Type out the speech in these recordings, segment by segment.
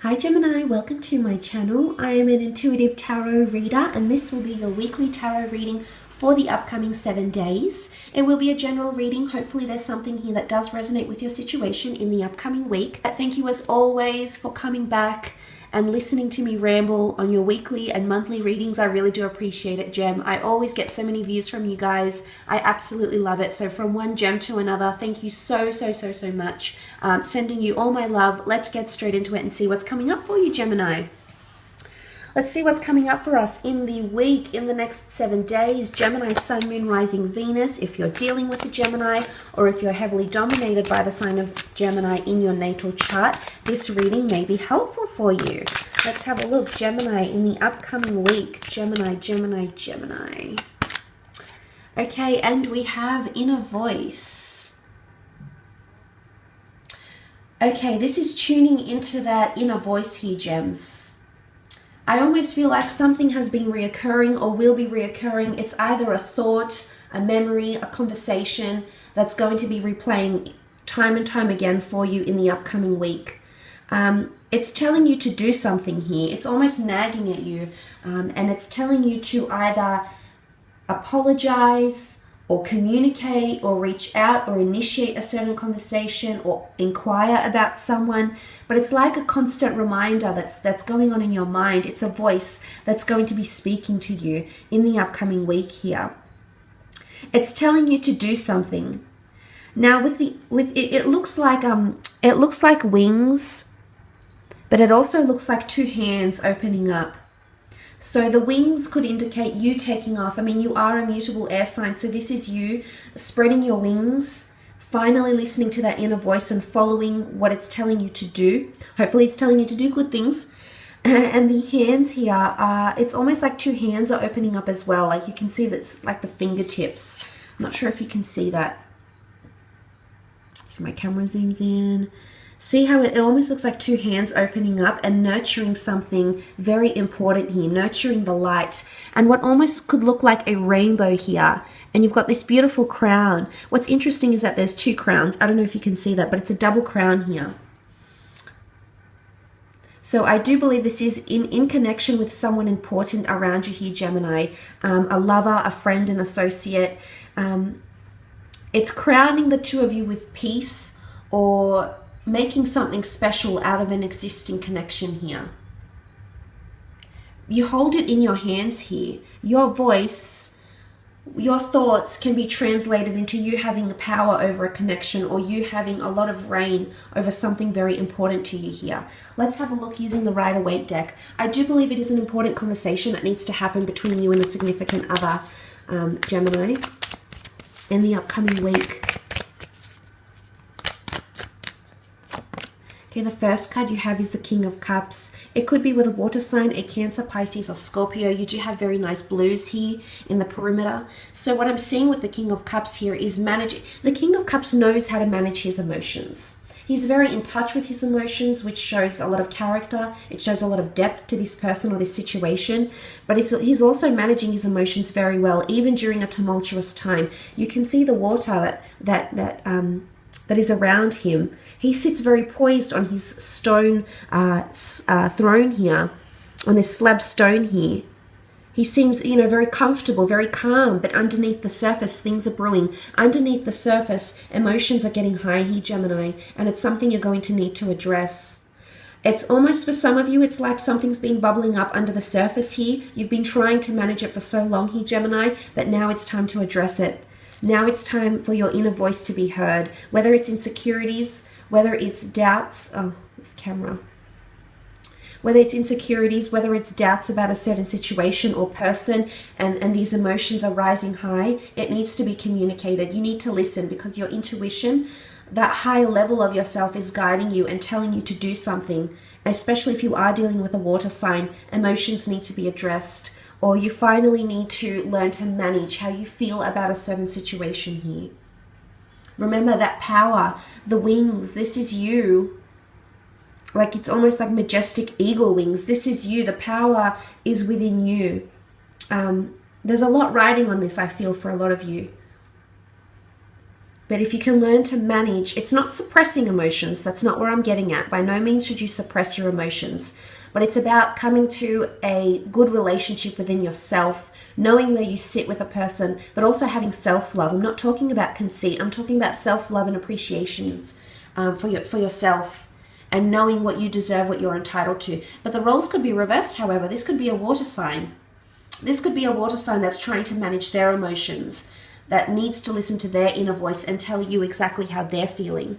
Hi Gemini, welcome to my channel. I am an intuitive tarot reader and this will be your weekly tarot reading for the upcoming 7 days. It will be a general reading. Hopefully there's something here that does resonate with your situation in the upcoming week. Thank you as always for coming back and listening to me ramble on your weekly and monthly readings. I really do appreciate it, Gem. I always get so many views from you guys. I absolutely love it. So from one gem to another, thank you so much. Sending you all my love. Let's get straight into it and see what's coming up for you, Gemini. Let's see what's coming up for us in the week, in the next 7 days. Gemini, Sun, Moon, Rising, Venus. If you're dealing with a Gemini or if you're heavily dominated by the sign of Gemini in your natal chart, this reading may be helpful for you. Let's have a look. Gemini in the upcoming week. Gemini. Okay, and we have inner voice. Okay, this is tuning into that inner voice here, Gems. I almost feel like something has been reoccurring or will be reoccurring. It's either a thought, a memory, a conversation that's going to be replaying time and time again for you in the upcoming week. It's telling you to do something here. It's almost nagging at you, and it's telling you to either apologize or communicate or reach out or initiate a certain conversation or inquire about someone. But it's like a constant reminder that's going on in your mind. It's a voice that's going to be speaking to you in the upcoming week here. It's telling you to do something. Now it looks like wings, but it also looks like two hands opening up. So the wings could indicate you taking off. I mean, you are a mutable air sign, so this is you spreading your wings, finally listening to that inner voice and following what it's telling you to do. Hopefully it's telling you to do good things. And the hands here are, it's almost like two hands are opening up as well. Like you can see that's like the fingertips. I'm not sure if you can see that. So my camera zooms in. See how it almost looks like two hands opening up and nurturing something very important here, nurturing the light. And what almost could look like a rainbow here. And you've got this beautiful crown. What's interesting is that there's two crowns. I don't know if you can see that, but it's a double crown here. So I do believe this is in connection with someone important around you here, Gemini. A lover, a friend, an associate. It's crowning the two of you with peace or making something special out of an existing connection here. You hold it in your hands here. Your voice, your thoughts can be translated into you having the power over a connection or you having a lot of reign over something very important to you here. Let's have a look using the Rider-Waite deck. I do believe it is an important conversation that needs to happen between you and a significant other, Gemini, in the upcoming week. Okay, the first card you have is the King of Cups. It could be with a water sign, a Cancer, Pisces, or Scorpio. You do have very nice blues here in the perimeter. So what I'm seeing with the King of Cups here is managing. The King of Cups knows how to manage his emotions. He's very in touch with his emotions, which shows a lot of character. It shows a lot of depth to this person or this situation. But he's also managing his emotions very well, even during a tumultuous time. You can see the water that is around him. He sits very poised on his stone throne here, on this slab stone here. He seems, very comfortable, very calm, but underneath the surface, things are brewing. Underneath the surface, emotions are getting high here, Gemini, and it's something you're going to need to address. It's almost, for some of you, it's like something's been bubbling up under the surface here. You've been trying to manage it for so long here, Gemini, but now it's time to address it. Now it's time for your inner voice to be heard, whether it's insecurities, whether it's doubts, whether it's insecurities, whether it's doubts about a certain situation or person, and these emotions are rising high, it needs to be communicated. You need to listen because your intuition, that higher level of yourself, is guiding you and telling you to do something. Especially if you are dealing with a water sign, emotions need to be addressed. Or you finally need to learn to manage how you feel about a certain situation here. Remember that power, the wings, this is you. Like it's almost like majestic eagle wings. This is you. The power is within you. There's a lot riding on this, I feel, for a lot of you. But if you can learn to manage, it's not suppressing emotions. That's not where I'm getting at. By no means should you suppress your emotions. But it's about coming to a good relationship within yourself, knowing where you sit with a person, but also having self-love. I'm not talking about conceit. I'm talking about self-love and appreciations for yourself, and knowing what you deserve, what you're entitled to. But the roles could be reversed, however. This could be a water sign. This could be a water sign that's trying to manage their emotions, that needs to listen to their inner voice and tell you exactly how they're feeling.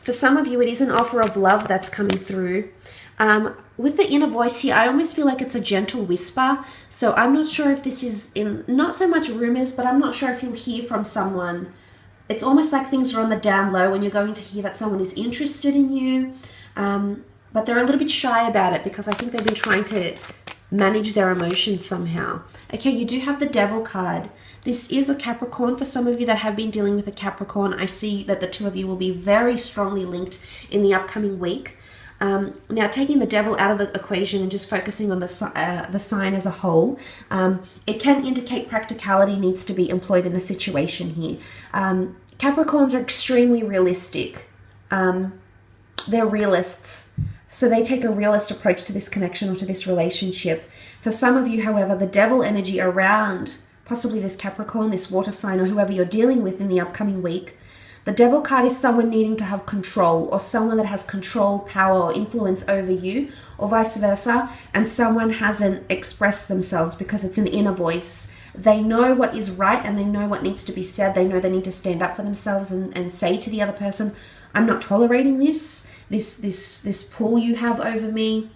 For some of you, it is an offer of love that's coming through. With the inner voice here, I almost feel like it's a gentle whisper. So I'm not sure if this is in, not so much rumors, but I'm not sure if you'll hear from someone. It's almost like things are on the down low and you're going to hear that someone is interested in you. But they're a little bit shy about it because I think they've been trying to manage their emotions somehow. Okay, you do have the Devil card. This is a Capricorn. For some of you that have been dealing with a Capricorn, I see that the two of you will be very strongly linked in the upcoming week. Now, taking the Devil out of the equation and just focusing on the sign as a whole, it can indicate practicality needs to be employed in a situation here. Capricorns are extremely realistic. They're realists. So they take a realist approach to this connection or to this relationship. For some of you, however, the Devil energy around possibly this Capricorn, this water sign, or whoever you're dealing with in the upcoming week, the Devil card is someone needing to have control, or someone that has control, power, or influence over you, or vice versa, and someone hasn't expressed themselves because it's an inner voice. They know what is right and they know what needs to be said. They know they need to stand up for themselves and say to the other person, I'm not tolerating this pull you have over me.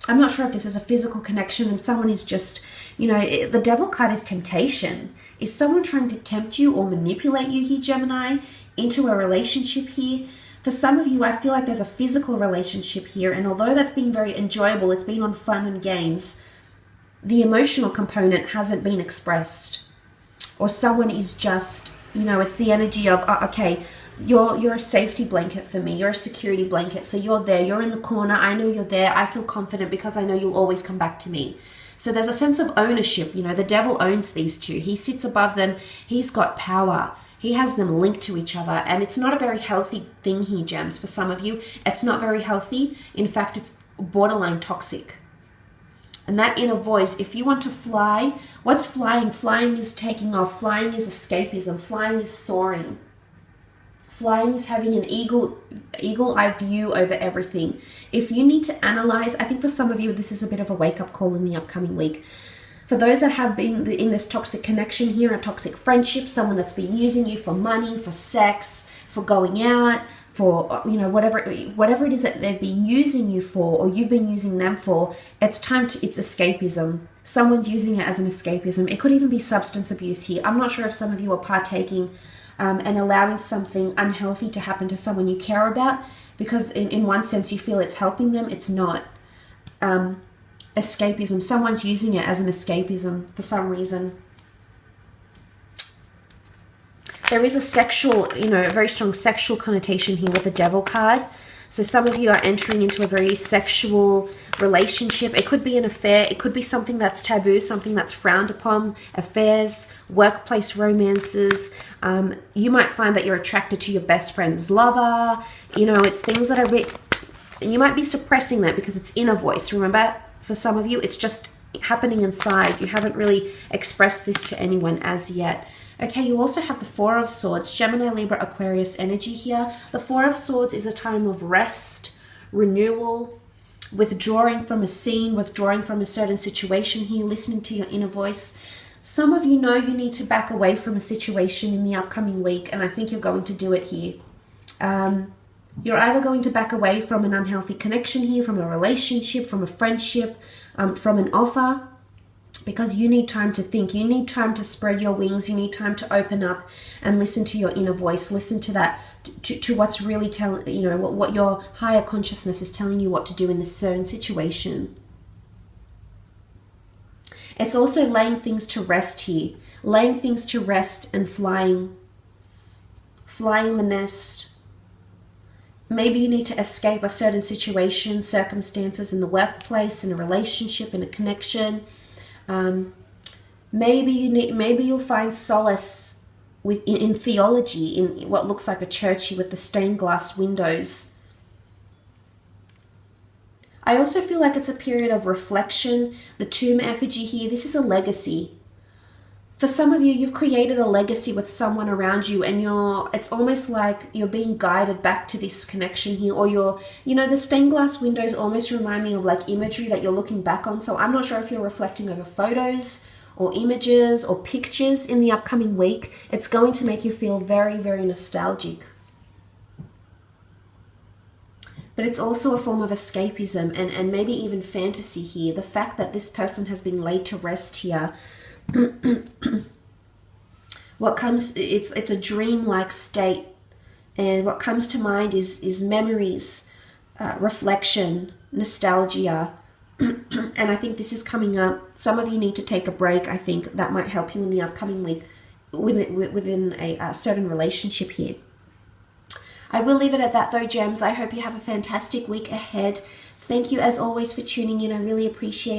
I'm not sure if this is a physical connection and someone is just, the Devil card is temptation. Is someone trying to tempt you or manipulate you here, Gemini, into a relationship here? For some of you, I feel like there's a physical relationship here, and although that's been very enjoyable, it's been on fun and games, the emotional component hasn't been expressed. Or someone is just, it's the energy of, okay, you're a safety blanket for me. You're a security blanket. So you're there. You're in the corner. I know you're there. I feel confident because I know you'll always come back to me. So there's a sense of ownership. The Devil owns these two. He sits above them. He's got power. He has them linked to each other. And it's not a very healthy thing here, Gems. For some of you, it's not very healthy. In fact, it's borderline toxic. And that inner voice, if you want to fly, what's flying? Flying is taking off. Flying is escapism. Flying is soaring. Flying is having an eagle-eye view over everything. If you need to analyze, I think for some of you, this is a bit of a wake-up call in the upcoming week. For those that have been in this toxic connection here, a toxic friendship, someone that's been using you for money, for sex, for going out, for whatever it is that they've been using you for, or you've been using them for, it's escapism. Someone's using it as an escapism. It could even be substance abuse here. I'm not sure if some of you are partaking and allowing something unhealthy to happen to someone you care about, because in one sense you feel it's helping them. It's not. Escapism. Someone's using it as an escapism for some reason. There is a sexual, a very strong sexual connotation here with the Devil card. So some of you are entering into a very sexual relationship. It could be an affair. It could be something that's taboo, something that's frowned upon. Affairs, workplace romances. You might find that you're attracted to your best friend's lover. It's things that are you might be suppressing that because it's inner voice. Remember, for some of you, it's just happening inside. You haven't really expressed this to anyone as yet. Okay, you also have the Four of Swords, Gemini, Libra, Aquarius energy here. The Four of Swords is a time of rest, renewal, withdrawing from a scene, withdrawing from a certain situation here, listening to your inner voice. Some of you know you need to back away from a situation in the upcoming week, and I think you're going to do it here. You're either going to back away from an unhealthy connection here, from a relationship, from a friendship, from an offer, because you need time to think. You need time to spread your wings. You need time to open up and listen to your inner voice. Listen to that, to what's really telling, what your higher consciousness is telling you what to do in this certain situation. It's also laying things to rest here. Laying things to rest and flying the nest. Maybe you need to escape a certain situation, circumstances in the workplace, in a relationship, in a connection. Maybe you'll find solace in theology, in what looks like a church here with the stained glass windows. I also feel like it's a period of reflection. The tomb effigy here, this is a legacy. For some of you, you've created a legacy with someone around you, and it's almost like you're being guided back to this connection here, or the stained glass windows almost remind me of like imagery that you're looking back on. So I'm not sure if you're reflecting over photos or images or pictures in the upcoming week. It's going to make you feel very, very nostalgic. But it's also a form of escapism and maybe even fantasy here. The fact that this person has been laid to rest here. It's a dream-like state, and what comes to mind is memories, reflection, nostalgia, and I think this is coming up. Some of you need to take a break. I think that might help you in the upcoming week within a certain relationship here. I will leave it at that though, gems. I hope you have a fantastic week ahead. Thank you as always for tuning in. I really appreciate it.